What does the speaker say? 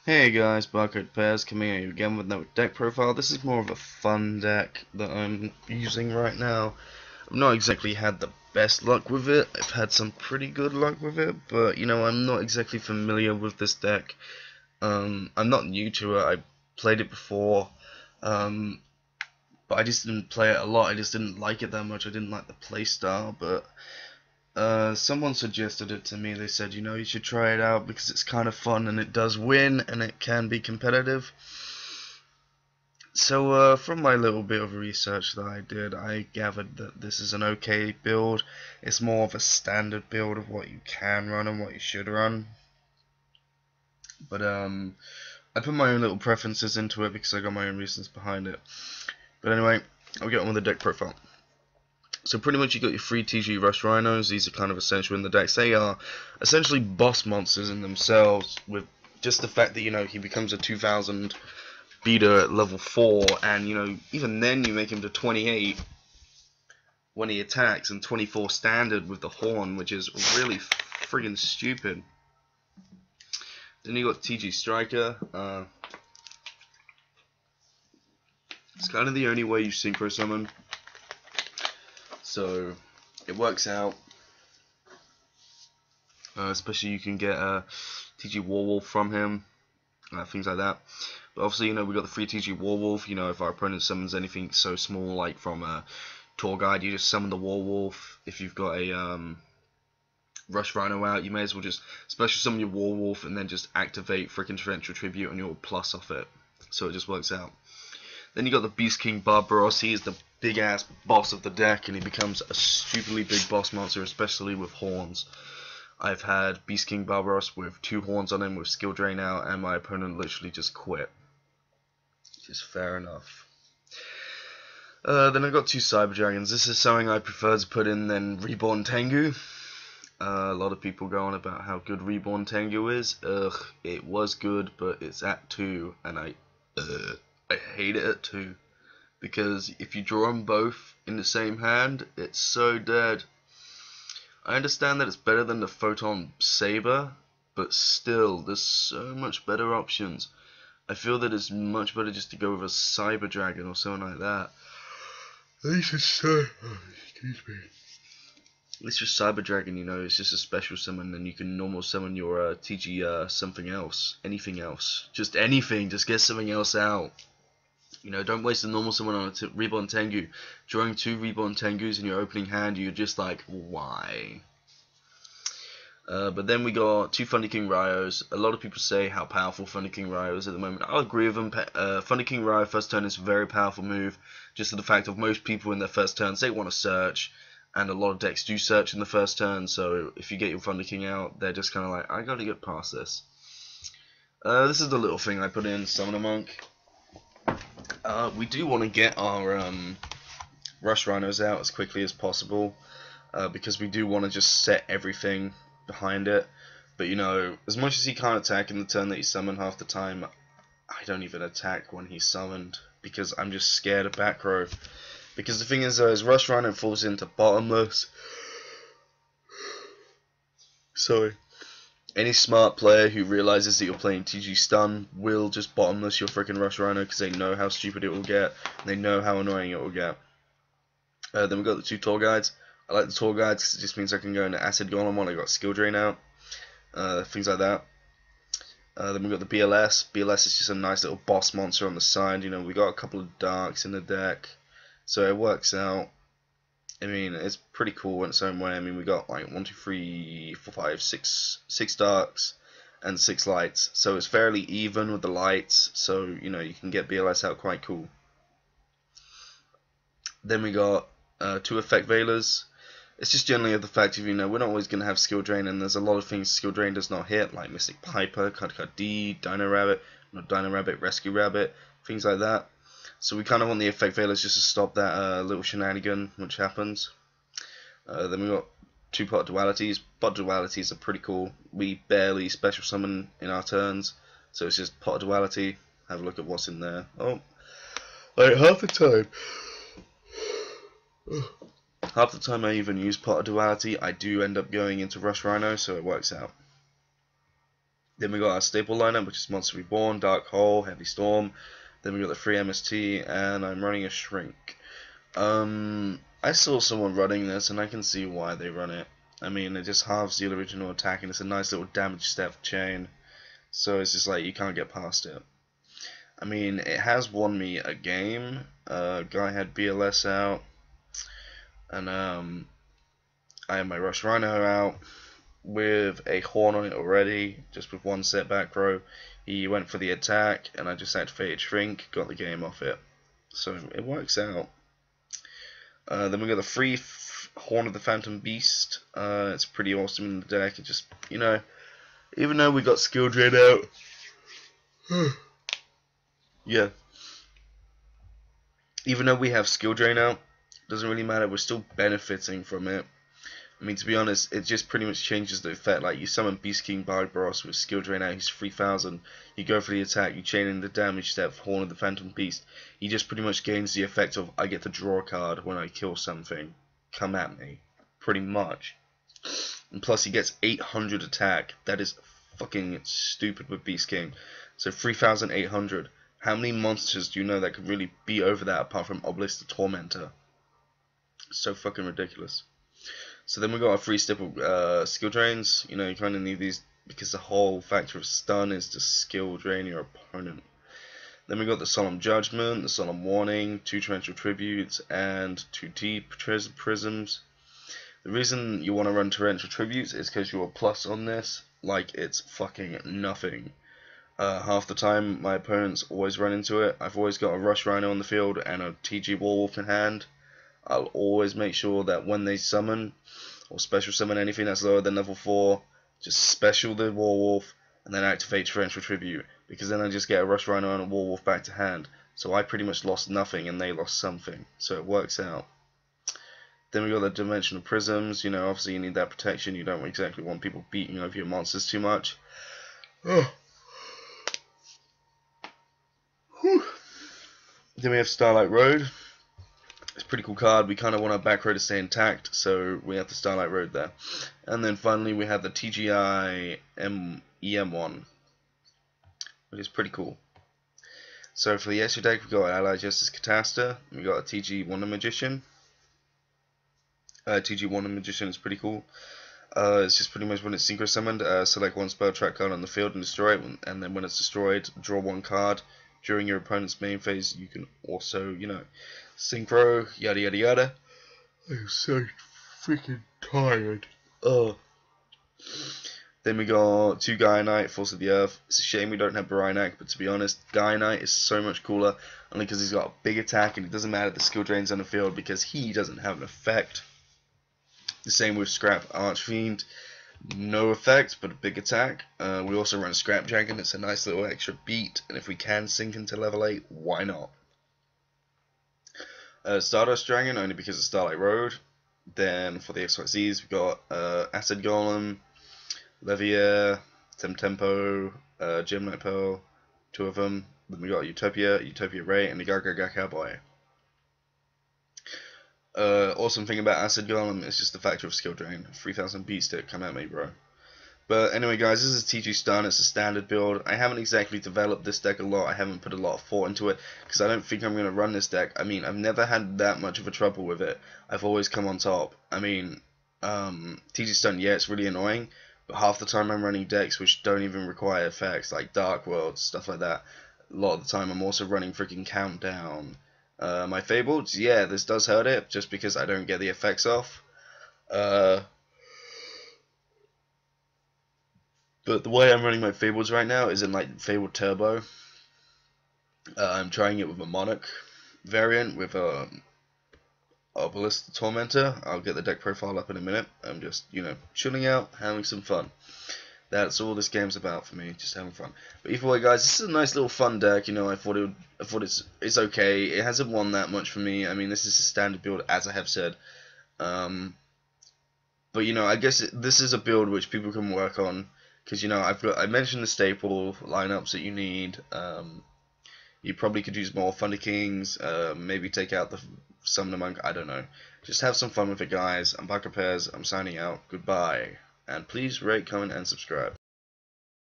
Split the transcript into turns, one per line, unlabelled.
Hey guys, barcode pairs coming at you again with another deck profile. This is more of a fun deck that I'm using right now. I've not exactly had the best luck with it. I've had some pretty good luck with it, but I'm not exactly familiar with this deck. I'm not new to it. I played it before, um, but I just didn't play it a lot. I just didn't like it that much. I didn't like the playstyle, but someone suggested it to me. They said, you should try it out because it's kind of fun and it does win and it can be competitive. So, from my little bit of research that I did, I gathered that this is an okay build. It's more of a standard build of what you can run and what you should run. But, I put my own little preferences into it because I got my own reasons behind it. But anyway, I'll get on with the deck profile. So pretty much you got your 3 TG Rush Rhinos. These are kind of essential in the decks. They are essentially boss monsters in themselves, with just the fact that he becomes a 2000 beater at level 4, and even then you make him to 28 when he attacks and 24 standard with the horn, which is really friggin' stupid. Then you got TG Striker. It's kind of the only way you synchro summon, so it works out. Especially you can get a TG Warwolf from him, things like that. But obviously, we got the free TG Warwolf. If our opponent summons anything so small, like from a tour guide, you just summon the Warwolf. If you've got a Rush Rhino out, you may as well just special summon your Warwolf and then just activate freaking Torrential Tribute and you'll plus off it. So it just works out. Then you got the Beast King Barbaros. He is the big ass boss of the deck, and he becomes a stupidly big boss monster, especially with horns. I've had Beast King Barbaros with 2 horns on him with skill drain out, and my opponent literally just quit. Which is fair enough. Then I've got 2 Cyber Dragons. This is something I prefer to put in than Reborn Tengu. A lot of people go on about how good Reborn Tengu is. It was good, but it's at 2, and I hate it at 2. Because if you draw them both in the same hand, it's so dead. I understand that it's better than the Photon Saber, but still, there's so much better options. I feel that it's much better just to go with a Cyber Dragon or something like that. At least it's excuse me. At least with Cyber Dragon, it's just a special summon, and you can normal summon your TG something else, anything else, just anything. Just get something else out. Don't waste a normal summon on a Reborn Tengu. Drawing 2 Reborn Tengus in your opening hand, you're just like, why? But then we got 2 Thunder King Ryos. A lot of people say how powerful Thunder King Ryo is at the moment. I'll agree with them. Thunder King Ryo first turn is a very powerful move. Just to the fact of most people in their first turns, they want to search. And a lot of decks do search in the first turn. So if you get your Thunder King out, they're just kind of like, I gotta get past this. This is the little thing I put in, Summoner Monk. We do want to get our Rush Rhinos out as quickly as possible, because we do want to just set everything behind it. But as much as he can't attack in the turn that he summoned, half the time I don't even attack when he's summoned because I'm just scared of back row. Because the thing is, his Rush Rhino falls into Bottomless. So any smart player who realizes that you're playing TG Stun will just Bottomless your freaking Rush Rhino because they know how stupid it will get and they know how annoying it will get. Then we've got the 2 Tour Guides. I like the Tour Guides because it just means I can go into Acid Golem while I got Skill Drain out. Things like that. Then we've got the BLS. BLS is just a nice little boss monster on the side. We got a couple of Darks in the deck, so it works out. I mean, it's pretty cool in its own way. I mean, we got like 1, 2, 3, 4, 5, 6 Darks and 6 Lights, so it's fairly even with the Lights. So you can get BLS out quite cool. Then we got 2 Effect Veilers. It's just generally of the fact of we're not always going to have Skill Drain, and there's a lot of things Skill Drain does not hit, like Mystic Piper, Card D, Dino Rabbit, not Dino Rabbit, Rescue Rabbit, things like that. So we kind of want the Effect Veilers just to stop that little shenanigan which happens. Then we got 2 Pot Dualities. Pot Dualities are pretty cool. We barely special summon in our turns, so it's just Pot Duality. Have a look at what's in there. Oh, like half the time. Half the time I even use Pot of Duality, I do end up going into Rush Rhino, so it works out. Then we got our staple lineup, which is Monster Reborn, Dark Hole, Heavy Storm. Then we got the free MST, and I'm running a Shrink. I saw someone running this, and I can see why they run it. I mean, it just halves the original attack, and it's a nice little damage step chain. So it's just like, you can't get past it. I mean, it has won me a game. Guy had BLS out, and I had my Rush Rhino out with a Horn on it already, just with one setback row. He went for the attack, and I just activated Shrink, got the game off it. So it works out. Then we got the free Horn of the Phantom Beast. It's pretty awesome in the deck. It just, you know, even though we got Skill Drain out, yeah. Even though we have Skill Drain out, doesn't really matter. We're still benefiting from it. I mean, to be honest, it just pretty much changes the effect. Like, you summon Beast King Barbaros with Skill Drain out, he's 3000. You go for the attack, you chain in the damage step, Horn of the Phantom Beast. He just pretty much gains the effect of, I get to draw a card when I kill something. Come at me. Pretty much. And plus, he gets 800 attack. That is fucking stupid with Beast King. So 3800. How many monsters do you know that could really be over that apart from Obelisk the Tormentor? So fucking ridiculous. So then we got our free staple skill drains. You know, you kind of need these because the whole factor of stun is to skill drain your opponent. Then we got the Solemn Judgment, the Solemn Warning, 2 Torrential Tributes, and 2 Deep Prisms. The reason you want to run Torrential Tributes is because you're plus on this like it's fucking nothing. Half the time my opponents always run into it. I've always got a Rush Rhino on the field and a TG Warwolf in hand. I'll always make sure that when they summon or special summon anything that's lower than level 4, just special the Warwolf and then activate Torrential Tribute, because then I just get a Rush Rhino and a Warwolf back to hand. So I pretty much lost nothing and they lost something. So it works out. Then we got the Dimensional Prisms. You know, obviously you need that protection. You don't exactly want people beating over your monsters too much. Oh. Then we have Starlight Road. It's a pretty cool card. We kind of want our back row to stay intact, so we have the Starlight Road there. And then finally we have the TGI EM1, which is pretty cool. So for the extra deck, we got Allied Justice Catasta. We got a TG Wonder Magician. TG Wonder Magician is pretty cool. It's just pretty much when it's synchro summoned, select one spell track card on the field and destroy it, and then when it's destroyed, draw one card. During your opponent's main phase, you can also, you know, synchro, yada yada yada. I'm so freaking tired. Then we got 2 Gaia Knight, Force of the Earth. It's a shame we don't have Baranak, but to be honest, Gaia Knight is so much cooler, only because he's got a big attack, and it doesn't matter the skill drains on the field, because he doesn't have an effect. The same with Scrap Archfiend. No effect, but a big attack. We also run Scrap Dragon. It's a nice little extra beat, and if we can sink into level 8, why not? Stardust Dragon, only because of Starlight Road. Then for the XYZs, we've got Acid Golem, Levier, Tempo, Gemini Pearl, 2 of them. Then we got Utopia Ray, and the Gaga Cowboy. Awesome thing about Acid Golem is just the factor of skill drain. 3000 beats to come at me, bro. But anyway, guys, this is TG Stun. It's a standard build. I haven't exactly developed this deck a lot. I haven't put a lot of thought into it because I don't think I'm going to run this deck. I mean, I've never had that much of a trouble with it. I've always come on top. I mean, TG Stun, yeah, it's really annoying, but half the time I'm running decks which don't even require effects, like Dark World, stuff like that. A lot of the time I'm also running freaking Countdown. My Fabled, yeah, this does hurt it, just because I don't get the effects off. But the way I'm running my Fables right now is in like Fabled Turbo. I'm trying it with a Monarch variant with a Obelisk the Tormentor. I'll get the deck profile up in a minute. I'm just, you know, chilling out, having some fun. That's all this game's about for me, just having fun. But either way, guys, this is a nice little fun deck. You know, I thought it's okay. It hasn't won that much for me. I mean, this is a standard build, as I have said. But you know, I guess this is a build which people can work on, because you know, I mentioned the staple lineups that you need. You probably could use more Thunder Kings. Maybe take out the Summoner Monk. I don't know. Just have some fun with it, guys. I'm Barcode. I'm signing out. Goodbye. And please rate, comment, and subscribe.